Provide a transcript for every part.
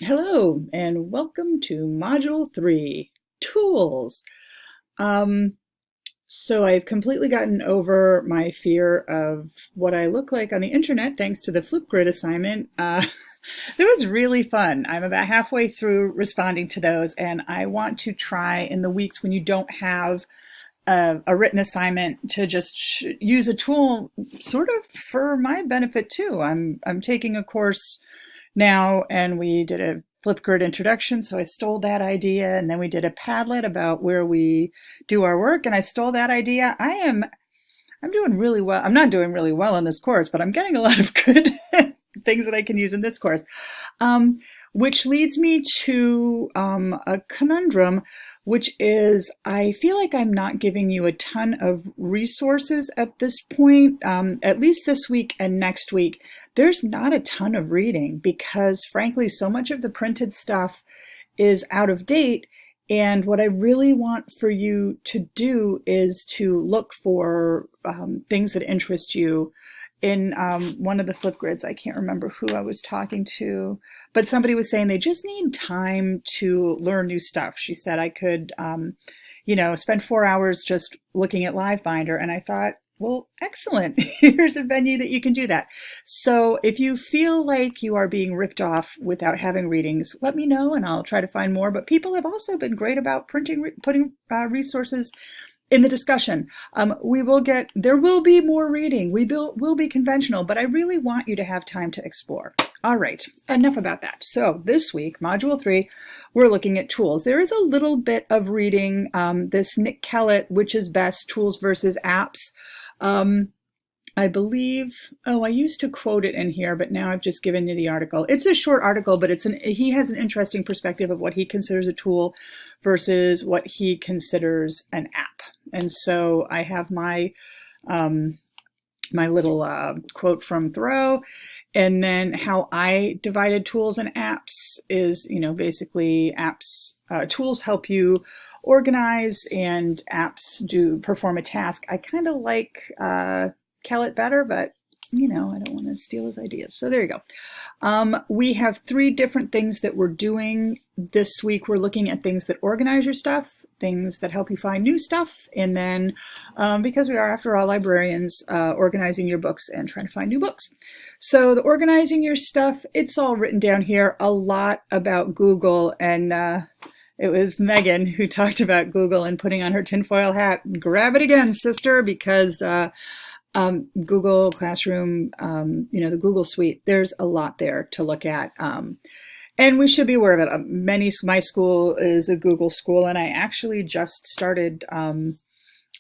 Hello, and welcome to Module 3, Tools. Um, so I've completely gotten over my fear of what I look like on the internet thanks to the Flipgrid assignment. It was really fun. I'm about halfway through responding to those, and I want to try in the weeks when you don't have a written assignment to just use a tool sort of for my benefit too. I'm taking a course now, and we did a Flipgrid introduction, so I stole that idea, and then we did a Padlet about where we do our work, and I stole that idea. I'm doing really well. I'm not doing really well in this course, but I'm getting a lot of good things that I can use in this course. Um, which leads me to a conundrum, which is I feel like I'm not giving you a ton of resources at this point, at least this week and next week. There's not a ton of reading because, frankly, so much of the printed stuff is out of date. And what I really want for you to do is to look for things that interest you. In one of the Flipgrids, I can't remember who I was talking to, but somebody was saying they just need time to learn new stuff. She said I could, spend 4 hours just looking at LiveBinder, and I thought, well, excellent. Here's a venue that you can do that. So if you feel like you are being ripped off without having readings, let me know and I'll try to find more. But people have also been great about putting resources in the discussion. There will be more reading. Will be conventional, but I really want you to have time to explore. All right, enough about that. So this week, Module 3, we're looking at tools. There is a little bit of reading, this Nick Kellett, Which is Best, Tools versus Apps. I believe, I used to quote it in here, but now I've just given you the article. It's a short article, but he has an interesting perspective of what he considers a tool versus what he considers an app. And so I have my my little quote from Thoreau, and then how I divided tools and apps is, basically apps, tools help you organize, and apps do perform a task. I kind of like Kellett better, but I don't want to steal his ideas. So there you go. We have 3 different things that we're doing this week. We're looking at things that organize your stuff, things that help you find new stuff, and then because we are, after all, librarians, organizing your books and trying to find new books. So the organizing your stuff, it's all written down here, a lot about Google, and it was Megan who talked about Google and putting on her tinfoil hat. Grab it again, sister, because Google Classroom, the Google Suite, there's a lot there to look at. And we should be aware of it. My school is a Google school, and I actually just started, I'm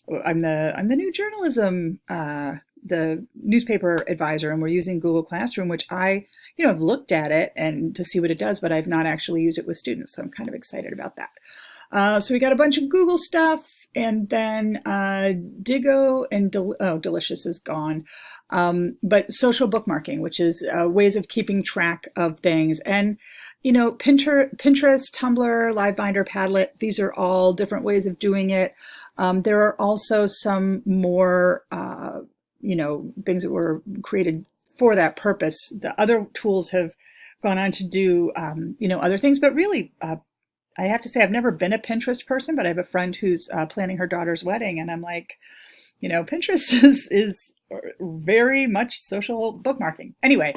the new journalism, the newspaper advisor, and we're using Google Classroom, which I've looked at it and to see what it does, but I've not actually used it with students. So I'm kind of excited about that. So we got a bunch of Google stuff, and then Digo and Delicious is gone. But social bookmarking, which is ways of keeping track of things. And, Pinterest, Tumblr, LiveBinder, Padlet, these are all different ways of doing it. There are also some more, things that were created for that purpose. The other tools have gone on to do, other things, but really, I have to say, I've never been a Pinterest person, but I have a friend who's planning her daughter's wedding, and I'm like, Pinterest is very much social bookmarking. Anyway,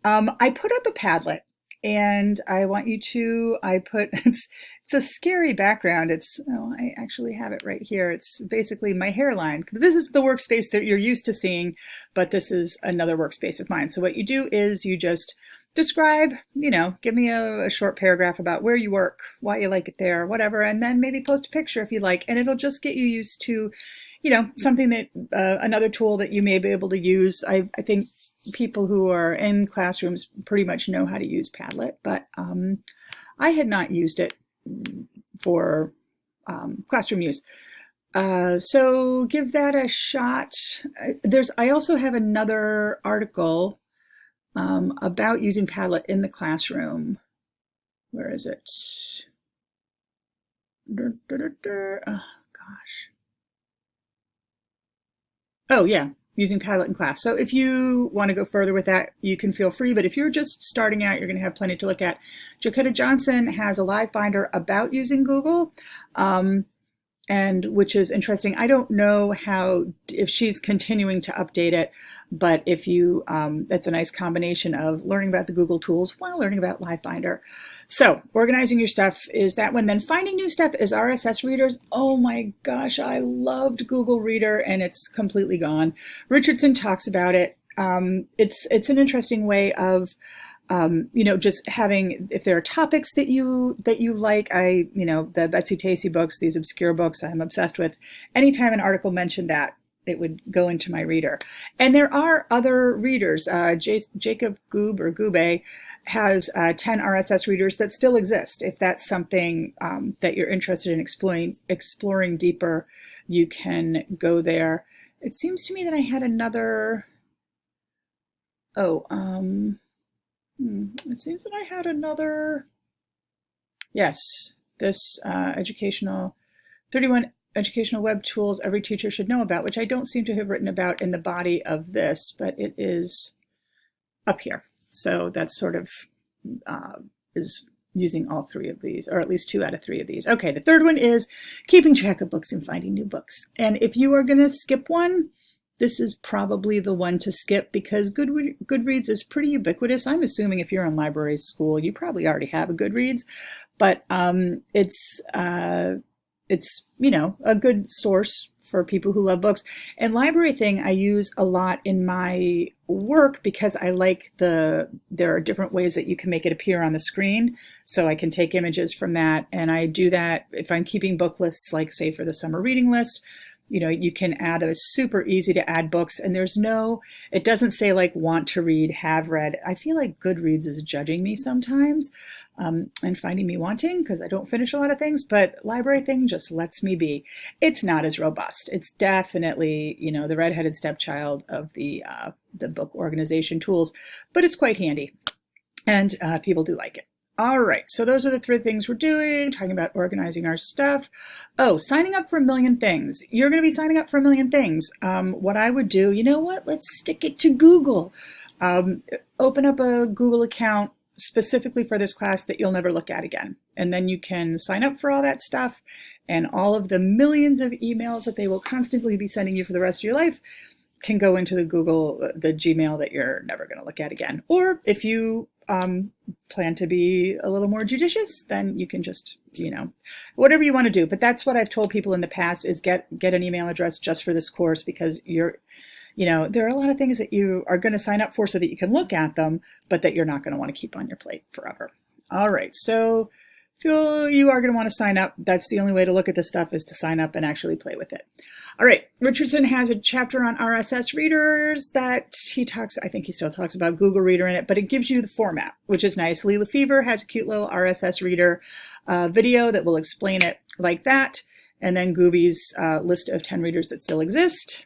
I put up a Padlet, and I want you to. It's a scary background. I actually have it right here. It's basically my hairline. This is the workspace that you're used to seeing, but this is another workspace of mine. So what you do is you just describe, give me a short paragraph about where you work, why you like it there, whatever, and then maybe post a picture if you like, and it'll just get you used to, something that, another tool that you may be able to use. I think people who are in classrooms pretty much know how to use Padlet, but I had not used it for classroom use. So give that a shot. I also have another article about using Padlet in the classroom. Where is it? Oh, gosh. Oh, yeah. using Padlet in class. So if you want to go further with that, you can feel free. But if you're just starting out, you're going to have plenty to look at. Joketta Johnson has a live binder about using Google, and which is interesting. I don't know if she's continuing to update it, but if you, that's a nice combination of learning about the Google tools while learning about Live Binder. So organizing your stuff is that one. Then finding new stuff is RSS readers. Oh my gosh, I loved Google Reader and it's completely gone. Richardson talks about it. It's an interesting way of just having, if there are topics that you like, the Betsy Tacy books, these obscure books I'm obsessed with, anytime an article mentioned that, it would go into my reader. And there are other readers. Jacob Gube has 10 RSS readers that still exist. If that's something that you're interested in exploring deeper, you can go there. It seems to me that I had another, it seems that I had another, yes, this 31 educational web tools every teacher should know about, which I don't seem to have written about in the body of this, but it is up here. So that's sort of is using all three of these, or at least 2 out of 3 of these. Okay, the third one is keeping track of books and finding new books. And if you are going to skip one, this is probably the one to skip because Goodreads is pretty ubiquitous. I'm assuming if you're in library school, you probably already have a Goodreads, but it's a good source for people who love books. And Library Thing I use a lot in my work because I like there are different ways that you can make it appear on the screen. So I can take images from that. And I do that if I'm keeping book lists, like say for the summer reading list. You can add super easy to add books, and it doesn't say like want to read, have read. I feel like Goodreads is judging me sometimes and finding me wanting because I don't finish a lot of things, but Library Thing just lets me be. It's not as robust. It's definitely, the redheaded stepchild of the book organization tools, but it's quite handy and people do like it. All right, so those are the 3 things we're doing, talking about organizing our stuff. Oh, signing up for a million things. You're going to be signing up for a million things. What I would do, let's stick it to Google. Open up a Google account specifically for this class that you'll never look at again. And then you can sign up for all that stuff and all of the millions of emails that they will constantly be sending you for the rest of your life can go into the Gmail that you're never going to look at again. Or if you plan to be a little more judicious, then you can just, whatever you want to do. But that's what I've told people in the past is get an email address just for this course because there are a lot of things that you are going to sign up for so that you can look at them, but that you're not going to want to keep on your plate forever. All right. So if you are going to want to sign up, that's the only way to look at this stuff is to sign up and actually play with it. All right, Richardson has a chapter on RSS readers that I think he still talks about Google Reader in it, but it gives you the format, which is nice. Leela Fever has a cute little RSS reader video that will explain it like that. And then Gooby's list of 10 readers that still exist.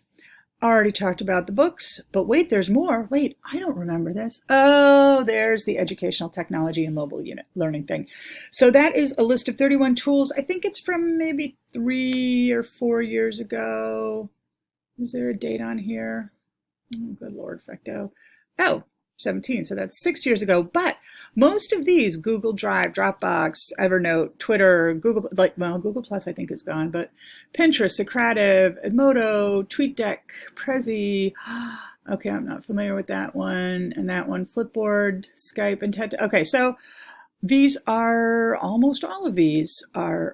Already talked about the books, but wait, there's more. Wait, I don't remember this. Oh, there's the educational technology and mobile unit learning thing. So that is a list of 31 tools. I think it's from maybe 3 or 4 years ago. Is there a date on here? Oh, good Lord, Fecto. Oh, 17, so that's 6 years ago. But most of these, Google Drive, Dropbox, Evernote, Twitter, Google Plus I think is gone, but Pinterest, Socrative, Edmodo, TweetDeck, Prezi. Okay, I'm not familiar with that one. And that one, Flipboard, Skype, and TED. Okay, so almost all of these are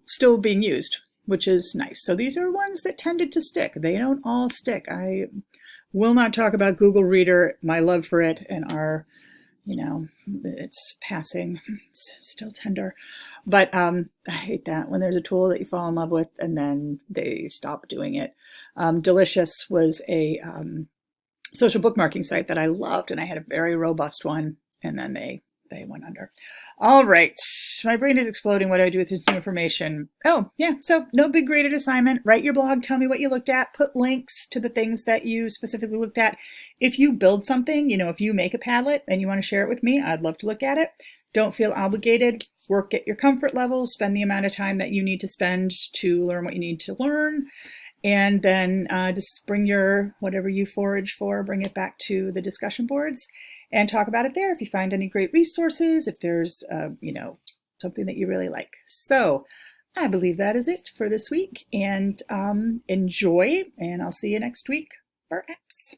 still being used, which is nice. So these are ones that tended to stick. They don't all stick. I will not talk about Google Reader, my love for it, and it's passing. It's still tender. But I hate that when there's a tool that you fall in love with and then they stop doing it. Delicious was a social bookmarking site that I loved, and I had a very robust one, and then they went under. All right, my brain is exploding. What do I do with this new information? Oh, yeah, so no big graded assignment. Write your blog, tell me what you looked at, put links to the things that you specifically looked at. If you build something, if you make a Padlet and you want to share it with me, I'd love to look at it. Don't feel obligated. Work at your comfort level. Spend the amount of time that you need to spend to learn what you need to learn. And then just bring your whatever you forage for, bring it back to the discussion boards and talk about it there if you find any great resources, if there's, something that you really like. So I believe that is it for this week, and enjoy, and I'll see you next week, perhaps.